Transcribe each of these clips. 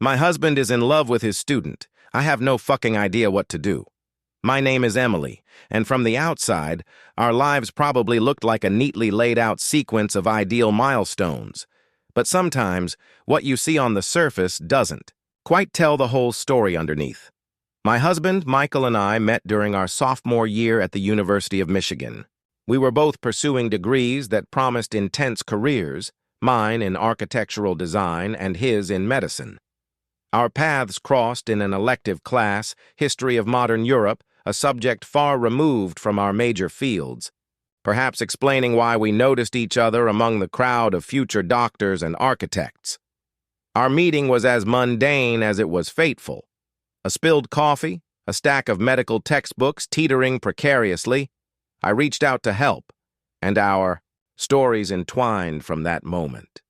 My husband is in love with his student. I have no fucking idea what to do. My name is Emily, and from the outside, our lives probably looked like a neatly laid out sequence of ideal milestones. But sometimes, what you see on the surface doesn't quite tell the whole story underneath. My husband, Michael, and I met during our sophomore year at the University of Michigan. We were both pursuing degrees that promised intense careers, mine in architectural design and his in medicine. Our paths crossed in an elective class, History of Modern Europe, a subject far removed from our major fields, perhaps explaining why we noticed each other among the crowd of future doctors and architects. Our meeting was as mundane as it was fateful. A spilled coffee, a stack of medical textbooks teetering precariously. I reached out to help, and our stories entwined from that moment.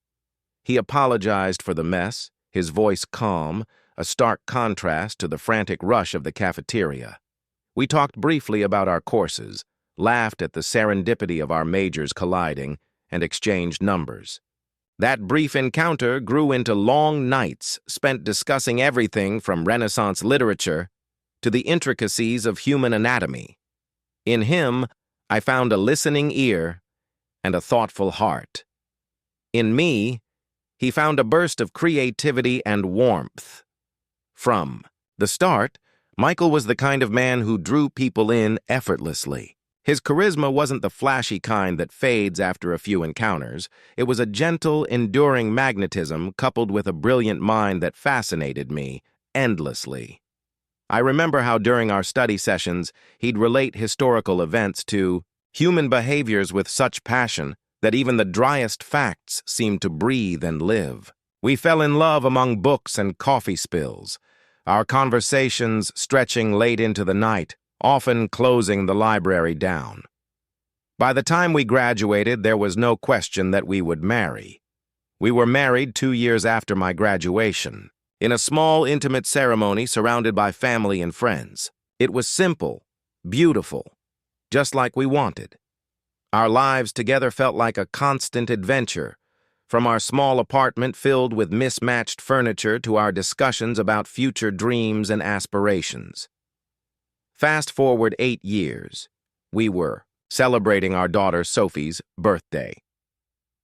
He apologized for the mess, his voice calm, a stark contrast to the frantic rush of the cafeteria. We talked briefly about our courses, laughed at the serendipity of our majors colliding, and exchanged numbers. That brief encounter grew into long nights spent discussing everything from Renaissance literature to the intricacies of human anatomy. In him, I found a listening ear and a thoughtful heart. In me, he found a burst of creativity and warmth. From the start, Michael was the kind of man who drew people in effortlessly. His charisma wasn't the flashy kind that fades after a few encounters. It was a gentle, enduring magnetism coupled with a brilliant mind that fascinated me endlessly. I remember how during our study sessions, he'd relate historical events to human behaviors with such passion that even the driest facts seemed to breathe and live. We fell in love among books and coffee spills, our conversations stretching late into the night, often closing the library down. By the time we graduated, there was no question that we would marry. We were married 2 years after my graduation, in a small, intimate ceremony surrounded by family and friends. It was simple, beautiful, just like we wanted. Our lives together felt like a constant adventure, from our small apartment filled with mismatched furniture to our discussions about future dreams and aspirations. Fast forward 8 years, we were celebrating our daughter Sophie's birthday.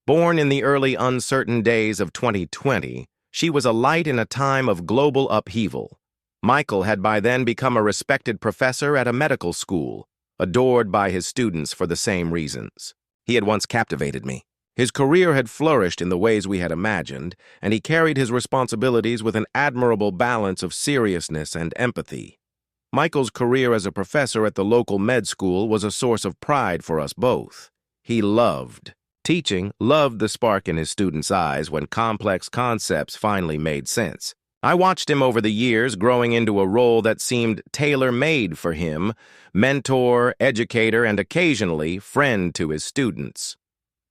Born in the early uncertain days of 2020, she was a light in a time of global upheaval. Michael had by then become a respected professor at a medical school, adored by his students for the same reasons. He had once captivated me. His career had flourished in the ways we had imagined, and he carried his responsibilities with an admirable balance of seriousness and empathy. Michael's career as a professor at the local med school was a source of pride for us both. He loved teaching, loved the spark in his students' eyes when complex concepts finally made sense. I watched him over the years growing into a role that seemed tailor-made for him, mentor, educator, and occasionally friend to his students.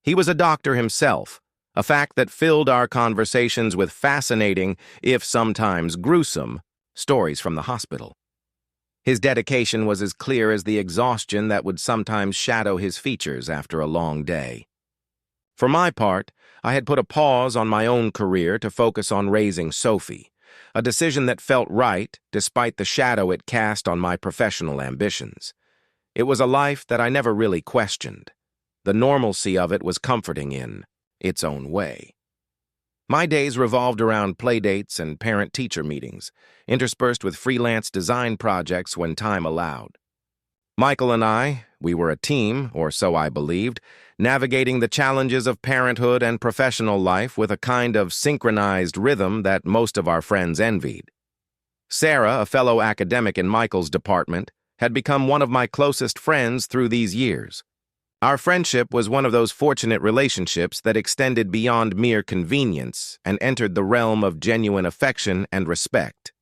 He was a doctor himself, a fact that filled our conversations with fascinating, if sometimes gruesome, stories from the hospital. His dedication was as clear as the exhaustion that would sometimes shadow his features after a long day. For my part, I had put a pause on my own career to focus on raising Sophie, a decision that felt right despite the shadow it cast on my professional ambitions. It was a life that I never really questioned. The normalcy of it was comforting in its own way. My days revolved around playdates and parent-teacher meetings, interspersed with freelance design projects when time allowed. Michael and I, we were a team, or so I believed, navigating the challenges of parenthood and professional life with a kind of synchronized rhythm that most of our friends envied. Sarah, a fellow academic in Michael's department, had become one of my closest friends through these years. Our friendship was one of those fortunate relationships that extended beyond mere convenience and entered the realm of genuine affection and respect.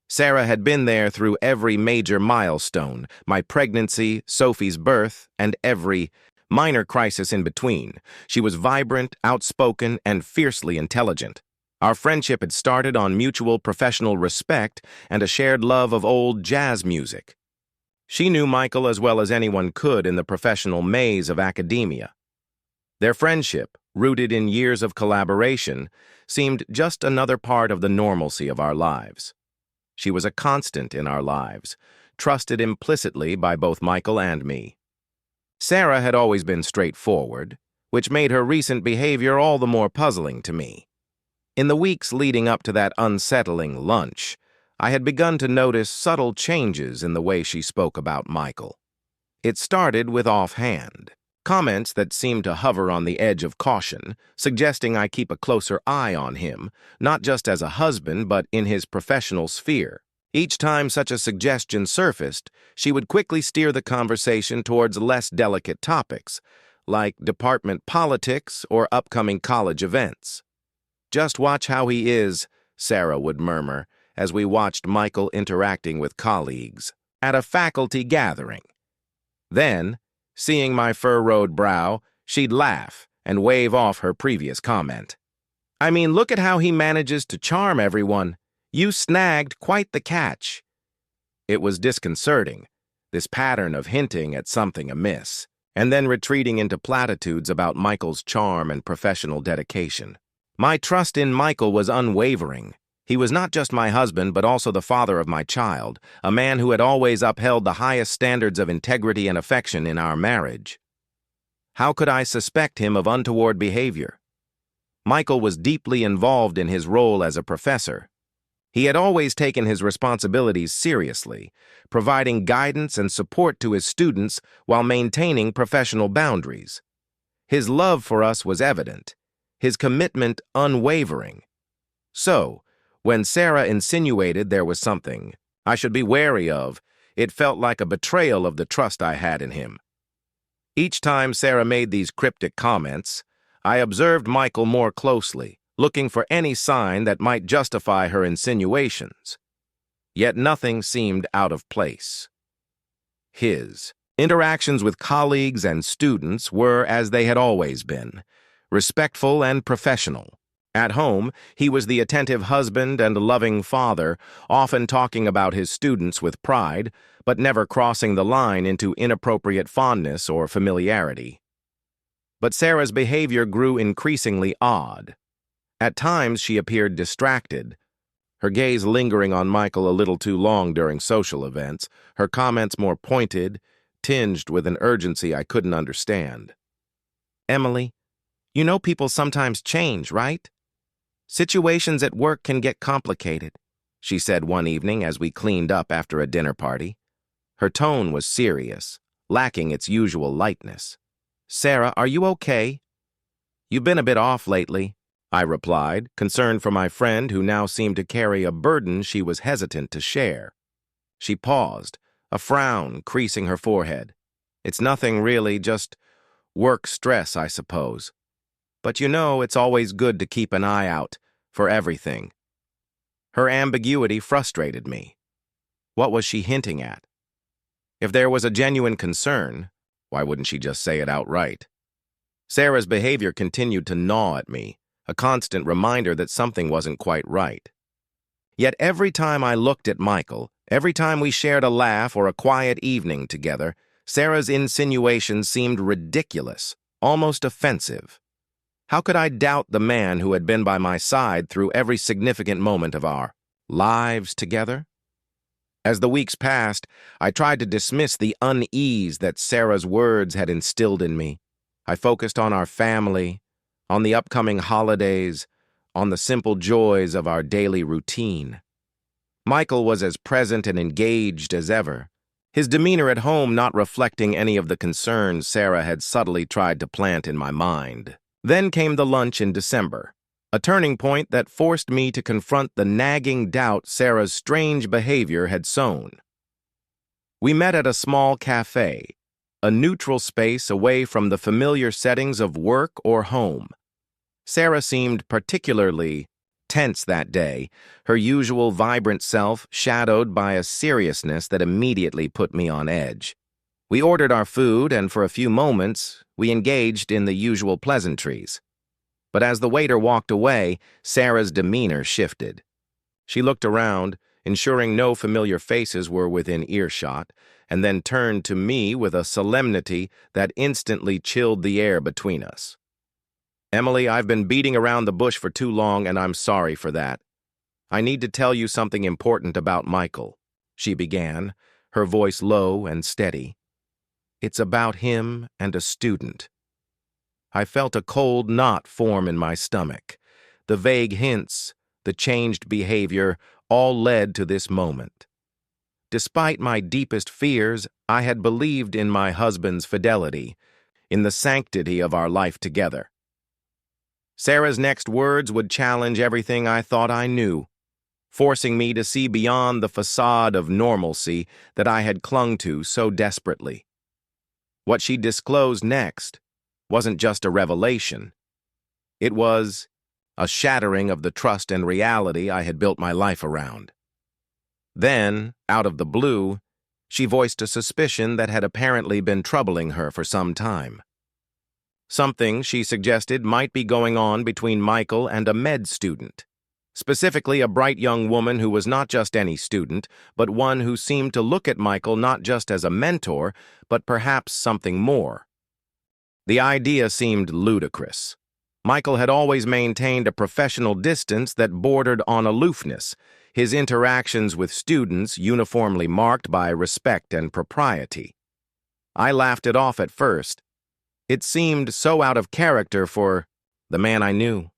Sarah had been there through every major milestone, my pregnancy, Sophie's birth, and every minor crisis in between. She was vibrant, outspoken, and fiercely intelligent. Our friendship had started on mutual professional respect and a shared love of old jazz music. She knew Michael as well as anyone could in the professional maze of academia. Their friendship, rooted in years of collaboration, seemed just another part of the normalcy of our lives. She was a constant in our lives, trusted implicitly by both Michael and me. Sarah had always been straightforward, which made her recent behavior all the more puzzling to me. In the weeks leading up to that unsettling lunch, I had begun to notice subtle changes in the way she spoke about Michael. It started with offhand comments that seemed to hover on the edge of caution, suggesting I keep a closer eye on him, not just as a husband but in his professional sphere. Each time such a suggestion surfaced, she would quickly steer the conversation towards less delicate topics, like department politics or upcoming college events. "Just watch how he is," Sarah would murmur, as we watched Michael interacting with colleagues at a faculty gathering. Then, seeing my furrowed brow, she'd laugh and wave off her previous comment. "I mean, look at how he manages to charm everyone. You snagged quite the catch." It was disconcerting, this pattern of hinting at something amiss, and then retreating into platitudes about Michael's charm and professional dedication. My trust in Michael was unwavering. He was not just my husband, but also the father of my child, a man who had always upheld the highest standards of integrity and affection in our marriage. How could I suspect him of untoward behavior? Michael was deeply involved in his role as a professor. He had always taken his responsibilities seriously, providing guidance and support to his students while maintaining professional boundaries. His love for us was evident, his commitment unwavering. So, when Sarah insinuated there was something I should be wary of, it felt like a betrayal of the trust I had in him. Each time Sarah made these cryptic comments, I observed Michael more closely, looking for any sign that might justify her insinuations. Yet nothing seemed out of place. His interactions with colleagues and students were as they had always been, respectful and professional. At home, he was the attentive husband and loving father, often talking about his students with pride, but never crossing the line into inappropriate fondness or familiarity. But Sarah's behavior grew increasingly odd. At times, she appeared distracted, her gaze lingering on Michael a little too long during social events, her comments more pointed, tinged with an urgency I couldn't understand. "Emily, you know people sometimes change, right? Situations at work can get complicated," she said one evening as we cleaned up after a dinner party. Her tone was serious, lacking its usual lightness. "Sarah, are you okay?" "You've been a bit off lately," I replied, concerned for my friend who now seemed to carry a burden she was hesitant to share. She paused, a frown creasing her forehead. "It's nothing really, just work stress, I suppose. But you know, it's always good to keep an eye out for everything." Her ambiguity frustrated me. What was she hinting at? If there was a genuine concern, why wouldn't she just say it outright? Sarah's behavior continued to gnaw at me, a constant reminder that something wasn't quite right. Yet every time I looked at Michael, every time we shared a laugh or a quiet evening together, Sarah's insinuations seemed ridiculous, almost offensive. How could I doubt the man who had been by my side through every significant moment of our lives together? As the weeks passed, I tried to dismiss the unease that Sarah's words had instilled in me. I focused on our family, on the upcoming holidays, on the simple joys of our daily routine. Michael was as present and engaged as ever, his demeanor at home not reflecting any of the concerns Sarah had subtly tried to plant in my mind. Then came the lunch in December, a turning point that forced me to confront the nagging doubt Sarah's strange behavior had sown. We met at a small cafe, a neutral space away from the familiar settings of work or home. Sarah seemed particularly tense that day, her usual vibrant self shadowed by a seriousness that immediately put me on edge. We ordered our food, and for a few moments, we engaged in the usual pleasantries. But as the waiter walked away, Sarah's demeanor shifted. She looked around, ensuring no familiar faces were within earshot, and then turned to me with a solemnity that instantly chilled the air between us. Emily, I've been beating around the bush for too long, and I'm sorry for that. I need to tell you something important about Michael, she began, her voice low and steady. It's about him and a student. I felt a cold knot form in my stomach. The vague hints, the changed behavior, all led to this moment. Despite my deepest fears, I had believed in my husband's fidelity, in the sanctity of our life together. Sarah's next words would challenge everything I thought I knew, forcing me to see beyond the facade of normalcy that I had clung to so desperately. What she disclosed next wasn't just a revelation. It was a shattering of the trust and reality I had built my life around. Then, out of the blue, she voiced a suspicion that had apparently been troubling her for some time. Something, she suggested, might be going on between Michael and a med student, specifically a bright young woman who was not just any student, but one who seemed to look at Michael not just as a mentor, but perhaps something more. The idea seemed ludicrous. Michael had always maintained a professional distance that bordered on aloofness, his interactions with students uniformly marked by respect and propriety. I laughed it off at first. It seemed so out of character for the man I knew,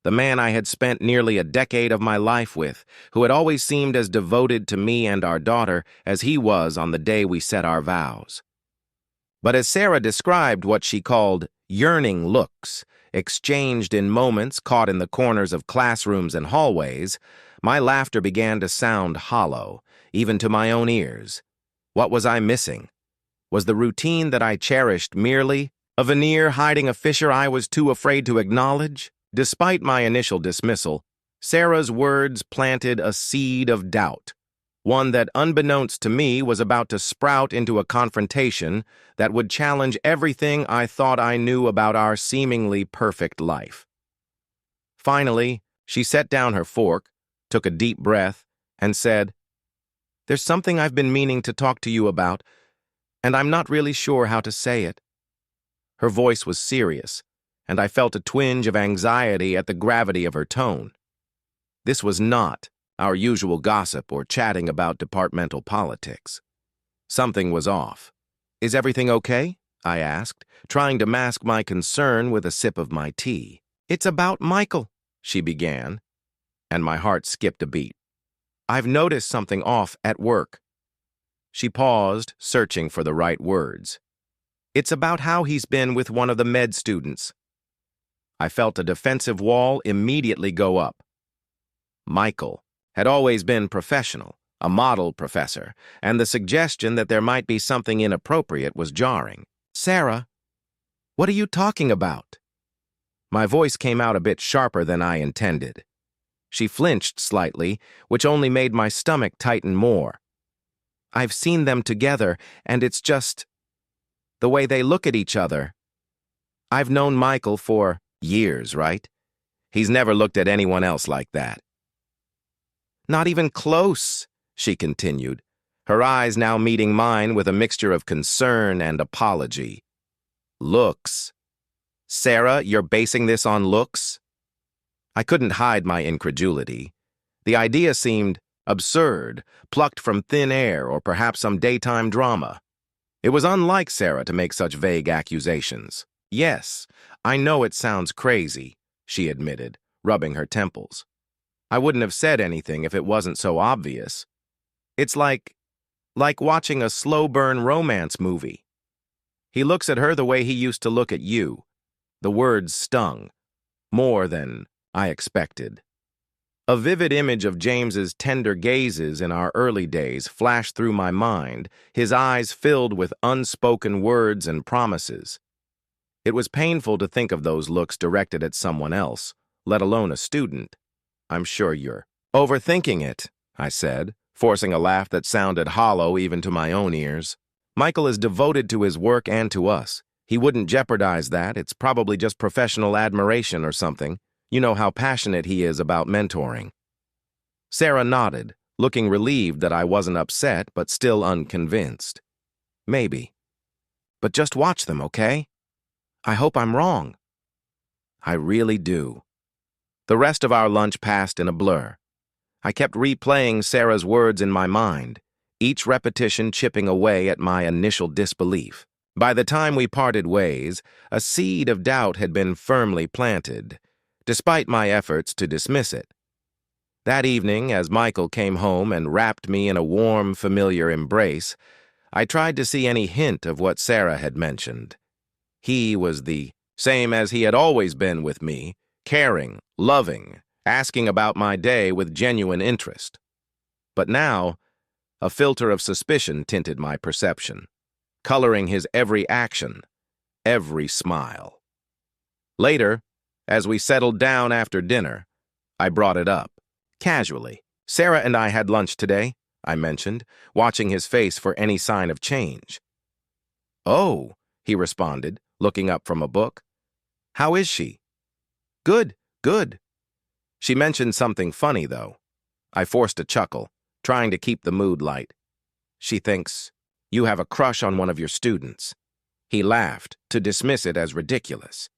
the man I had spent nearly a decade of my life with, who had always seemed as devoted to me and our daughter as he was on the day we set our vows. But as Sarah described what she called yearning looks, exchanged in moments caught in the corners of classrooms and hallways, my laughter began to sound hollow, even to my own ears. What was I missing? Was the routine that I cherished merely a veneer hiding a fissure I was too afraid to acknowledge? Despite my initial dismissal, Sarah's words planted a seed of doubt, one that, unbeknownst to me, was about to sprout into a confrontation that would challenge everything I thought I knew about our seemingly perfect life. Finally, she set down her fork, took a deep breath, and said, "There's something I've been meaning to talk to you about, and I'm not really sure how to say it." Her voice was serious, and I felt a twinge of anxiety at the gravity of her tone. This was not our usual gossip or chatting about departmental politics. Something was off. "Is everything okay?" I asked, trying to mask my concern with a sip of my tea. "It's about Michael," she began, and my heart skipped a beat. "I've noticed something off at work." She paused, searching for the right words. "It's about how he's been with one of the med students." I felt a defensive wall immediately go up. Michael had always been professional, a model professor, and the suggestion that there might be something inappropriate was jarring. "Sarah, what are you talking about?" My voice came out a bit sharper than I intended. She flinched slightly, which only made my stomach tighten more. "I've seen them together, and it's just the way they look at each other. I've known Michael for years, right? He's never looked at anyone else like that." "Not even close," she continued, her eyes now meeting mine with a mixture of concern and apology. "Looks. Sarah, you're basing this on looks?" I couldn't hide my incredulity. The idea seemed absurd, plucked from thin air or perhaps some daytime drama. It was unlike Sarah to make such vague accusations. "Yes, I know it sounds crazy," she admitted, rubbing her temples. "I wouldn't have said anything if it wasn't so obvious. It's like watching a slow-burn romance movie. He looks at her the way he used to look at you." The words stung, more than I expected. A vivid image of James's tender gazes in our early days flashed through my mind, his eyes filled with unspoken words and promises. It was painful to think of those looks directed at someone else, let alone a student. "I'm sure you're overthinking it," I said, forcing a laugh that sounded hollow even to my own ears. "Michael is devoted to his work and to us. He wouldn't jeopardize that. It's probably just professional admiration or something. You know how passionate he is about mentoring." Sarah nodded, looking relieved that I wasn't upset but still unconvinced. "Maybe. But just watch them, okay? I hope I'm wrong." I really do. The rest of our lunch passed in a blur. I kept replaying Sarah's words in my mind, each repetition chipping away at my initial disbelief. By the time we parted ways, a seed of doubt had been firmly planted, despite my efforts to dismiss it. That evening, as Michael came home and wrapped me in a warm, familiar embrace, I tried to see any hint of what Sarah had mentioned. He was the same as he had always been with me, caring, loving, asking about my day with genuine interest. But now, a filter of suspicion tinted my perception, coloring his every action, every smile. Later, as we settled down after dinner, I brought it up, casually. "Sarah and I had lunch today," I mentioned, watching his face for any sign of change. "Oh," he responded, looking up from a book. "How is she?" "Good, good." She mentioned something funny, though. I forced a chuckle, trying to keep the mood light. "She thinks you have a crush on one of your students." He laughed, to dismiss it as ridiculous.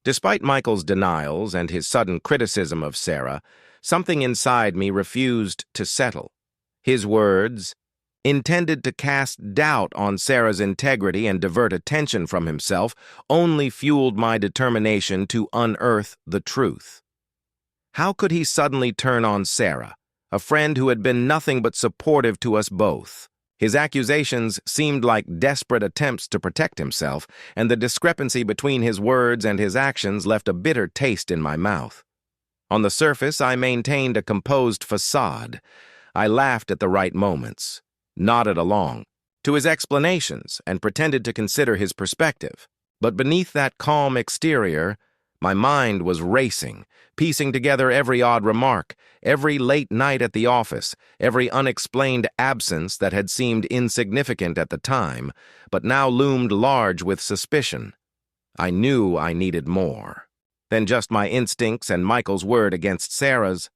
Despite Michael's denials and his sudden criticism of Sarah, something inside me refused to settle. His words, intended to cast doubt on Sarah's integrity and divert attention from himself, only fueled my determination to unearth the truth. How could he suddenly turn on Sarah, a friend who had been nothing but supportive to us both? His accusations seemed like desperate attempts to protect himself, and the discrepancy between his words and his actions left a bitter taste in my mouth. On the surface, I maintained a composed facade. I laughed at the right moments, nodded along to his explanations, and pretended to consider his perspective. But beneath that calm exterior, my mind was racing, piecing together every odd remark, every late night at the office, every unexplained absence that had seemed insignificant at the time, but now loomed large with suspicion. I knew I needed more than just my instincts and Michael's word against Sarah's.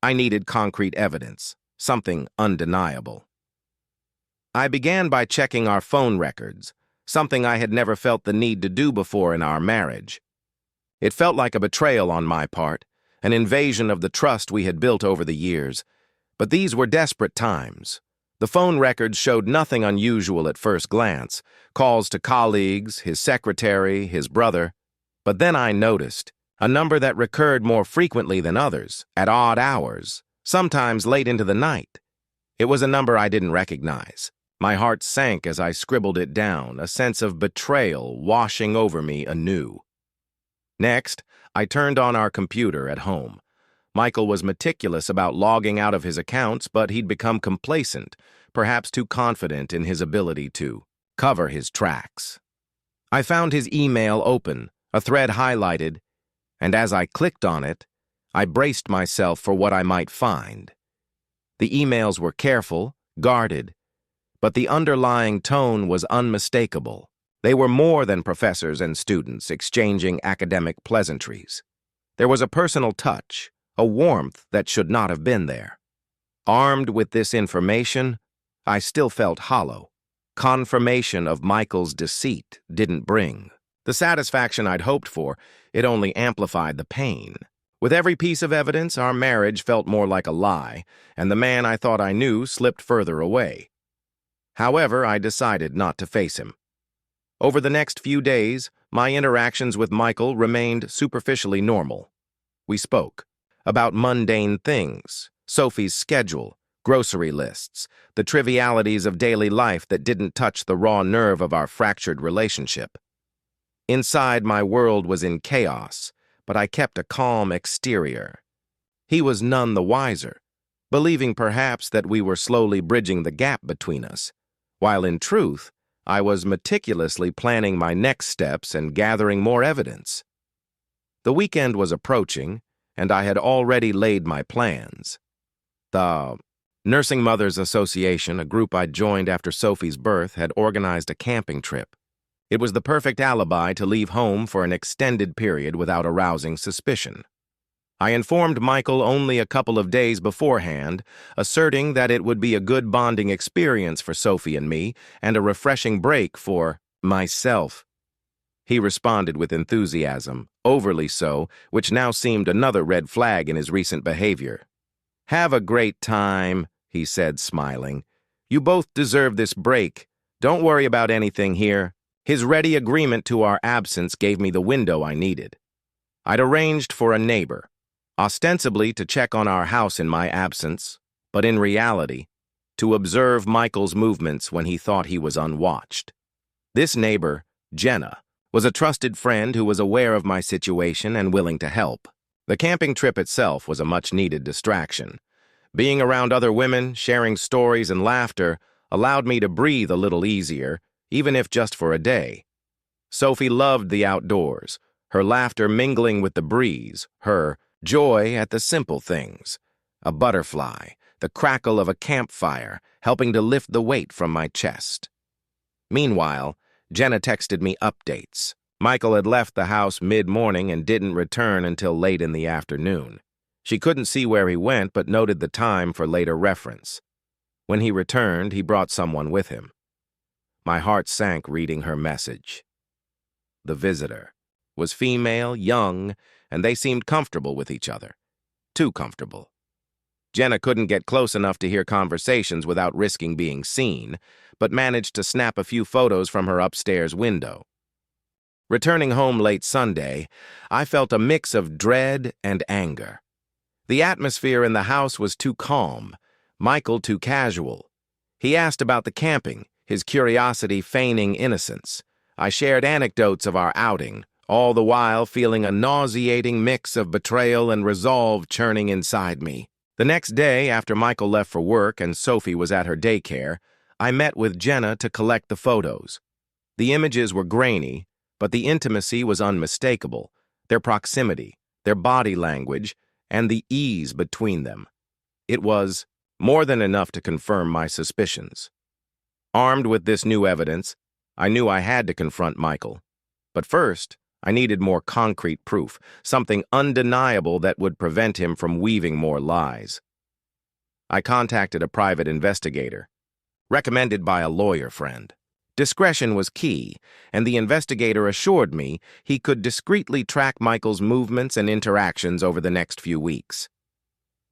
I needed concrete evidence, something undeniable. I began by checking our phone records, something I had never felt the need to do before in our marriage. It felt like a betrayal on my part, an invasion of the trust we had built over the years. But these were desperate times. The phone records showed nothing unusual at first glance, calls to colleagues, his secretary, his brother. But then I noticed a number that recurred more frequently than others, at odd hours, sometimes late into the night. It was a number I didn't recognize. My heart sank as I scribbled it down, a sense of betrayal washing over me anew. Next, I turned on our computer at home. Michael was meticulous about logging out of his accounts, but he'd become complacent, perhaps too confident in his ability to cover his tracks. I found his email open, a thread highlighted, and as I clicked on it, I braced myself for what I might find. The emails were careful, guarded, but the underlying tone was unmistakable. They were more than professors and students exchanging academic pleasantries. There was a personal touch, a warmth that should not have been there. Armed with this information, I still felt hollow. Confirmation of Michael's deceit didn't bring the satisfaction I'd hoped for. It only amplified the pain. With every piece of evidence, our marriage felt more like a lie, and the man I thought I knew slipped further away. However, I decided not to face him. Over the next few days, my interactions with Michael remained superficially normal. We spoke about mundane things, Sophie's schedule, grocery lists, the trivialities of daily life that didn't touch the raw nerve of our fractured relationship. Inside, my world was in chaos, but I kept a calm exterior. He was none the wiser, believing perhaps that we were slowly bridging the gap between us, while in truth, I was meticulously planning my next steps and gathering more evidence. The weekend was approaching, and I had already laid my plans. The Nursing Mothers Association, a group I'd joined after Sophie's birth, had organized a camping trip. It was the perfect alibi to leave home for an extended period without arousing suspicion. I informed Michael only a couple of days beforehand, asserting that it would be a good bonding experience for Sophie and me and a refreshing break for myself. He responded with enthusiasm, overly so, which now seemed another red flag in his recent behavior. "Have a great time," he said, smiling. "You both deserve this break. Don't worry about anything here." His ready agreement to our absence gave me the window I needed. I'd arranged for a neighbor, ostensibly to check on our house in my absence, but in reality, to observe Michael's movements when he thought he was unwatched. This neighbor, Jenna, was a trusted friend who was aware of my situation and willing to help. The camping trip itself was a much-needed distraction. Being around other women, sharing stories and laughter, allowed me to breathe a little easier, even if just for a day. Sophie loved the outdoors, her laughter mingling with the breeze, her joy at the simple things. A butterfly, the crackle of a campfire, helping to lift the weight from my chest. Meanwhile, Jenna texted me updates. Michael had left the house mid-morning and didn't return until late in the afternoon. She couldn't see where he went, but noted the time for later reference. When he returned, he brought someone with him. My heart sank reading her message. The visitor was female, young, and they seemed comfortable with each other. Too comfortable. Jenna couldn't get close enough to hear conversations without risking being seen, but managed to snap a few photos from her upstairs window. Returning home late Sunday, I felt a mix of dread and anger. The atmosphere in the house was too calm, Michael too casual. He asked about the camping, his curiosity feigning innocence. I shared anecdotes of our outing, all the while feeling a nauseating mix of betrayal and resolve churning inside me. The next day, after Michael left for work and Sophie was at her daycare, I met with Jenna to collect the photos. The images were grainy, but the intimacy was unmistakable, their proximity, their body language, and the ease between them. It was more than enough to confirm my suspicions. Armed with this new evidence, I knew I had to confront Michael. But first, I needed more concrete proof, something undeniable that would prevent him from weaving more lies. I contacted a private investigator, recommended by a lawyer friend. Discretion was key, and the investigator assured me he could discreetly track Michael's movements and interactions over the next few weeks.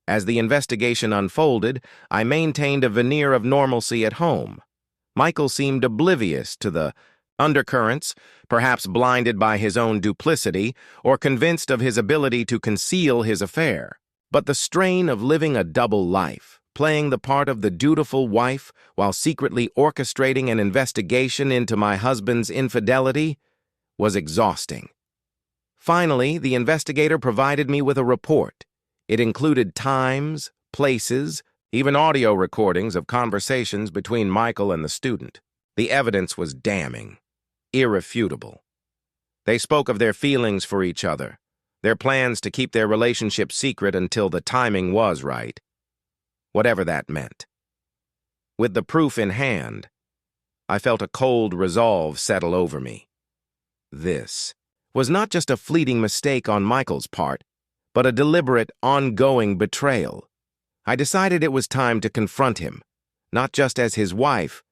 As the investigation unfolded, I maintained a veneer of normalcy at home. Michael seemed oblivious to the undercurrents, perhaps blinded by his own duplicity or convinced of his ability to conceal his affair. But the strain of living a double life, playing the part of the dutiful wife while secretly orchestrating an investigation into my husband's infidelity, was exhausting. Finally, the investigator provided me with a report. It included times, places, even audio recordings of conversations between Michael and the student. The evidence was damning, irrefutable. They spoke of their feelings for each other, their plans to keep their relationship secret until the timing was right, whatever that meant. With the proof in hand, I felt a cold resolve settle over me. This was not just a fleeting mistake on Michael's part, but a deliberate, ongoing betrayal. I decided it was time to confront him, not just as his wife,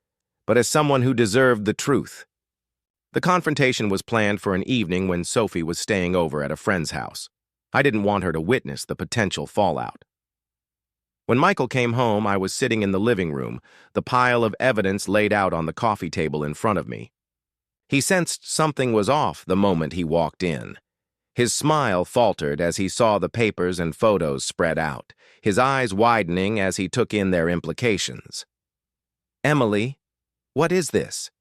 but as someone who deserved the truth. The confrontation was planned for an evening when Sophie was staying over at a friend's house. I didn't want her to witness the potential fallout. When Michael came home, I was sitting in the living room, the pile of evidence laid out on the coffee table in front of me. He sensed something was off the moment he walked in. His smile faltered as he saw the papers and photos spread out, his eyes widening as he took in their implications. "Emily, what is this?"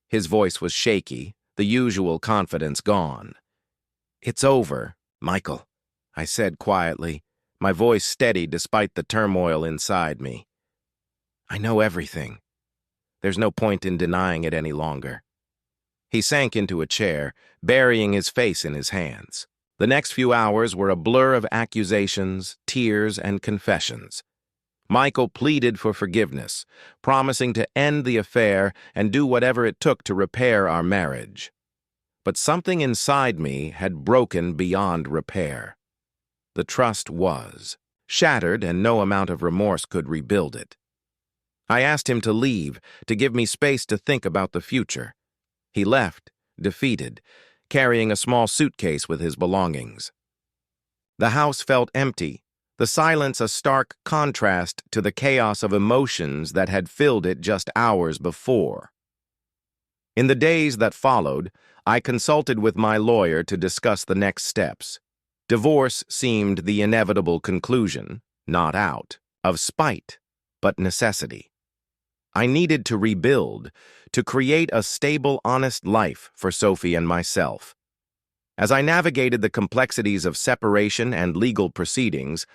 His voice was shaky, the usual confidence gone. "It's over, Michael," I said quietly, my voice steady despite the turmoil inside me. "I know everything. There's no point in denying it any longer." He sank into a chair, burying his face in his hands. The next few hours were a blur of accusations, tears, and confessions. Michael pleaded for forgiveness, promising to end the affair and do whatever it took to repair our marriage. But something inside me had broken beyond repair. The trust was shattered, and no amount of remorse could rebuild it. I asked him to leave, to give me space to think about the future. He left, defeated, carrying a small suitcase with his belongings. The house felt empty, the silence a stark contrast to the chaos of emotions that had filled it just hours before. In the days that followed, I consulted with my lawyer to discuss the next steps. Divorce seemed the inevitable conclusion, not out of spite, but necessity. I needed to rebuild, to create a stable, honest life for Sophie and myself. As I navigated the complexities of separation and legal proceedings,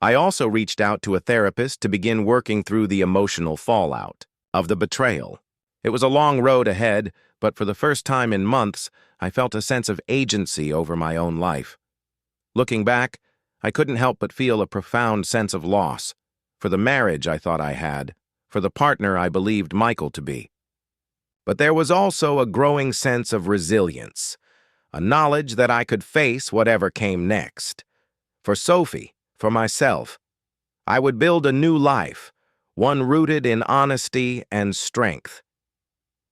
I also reached out to a therapist to begin working through the emotional fallout of the betrayal. It was a long road ahead, but for the first time in months, I felt a sense of agency over my own life. Looking back, I couldn't help but feel a profound sense of loss, for the marriage I thought I had, for the partner I believed Michael to be. But there was also a growing sense of resilience, a knowledge that I could face whatever came next. For Sophie, for myself, I would build a new life, one rooted in honesty and strength.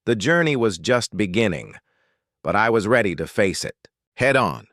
The journey was just beginning, but I was ready to face it, head on.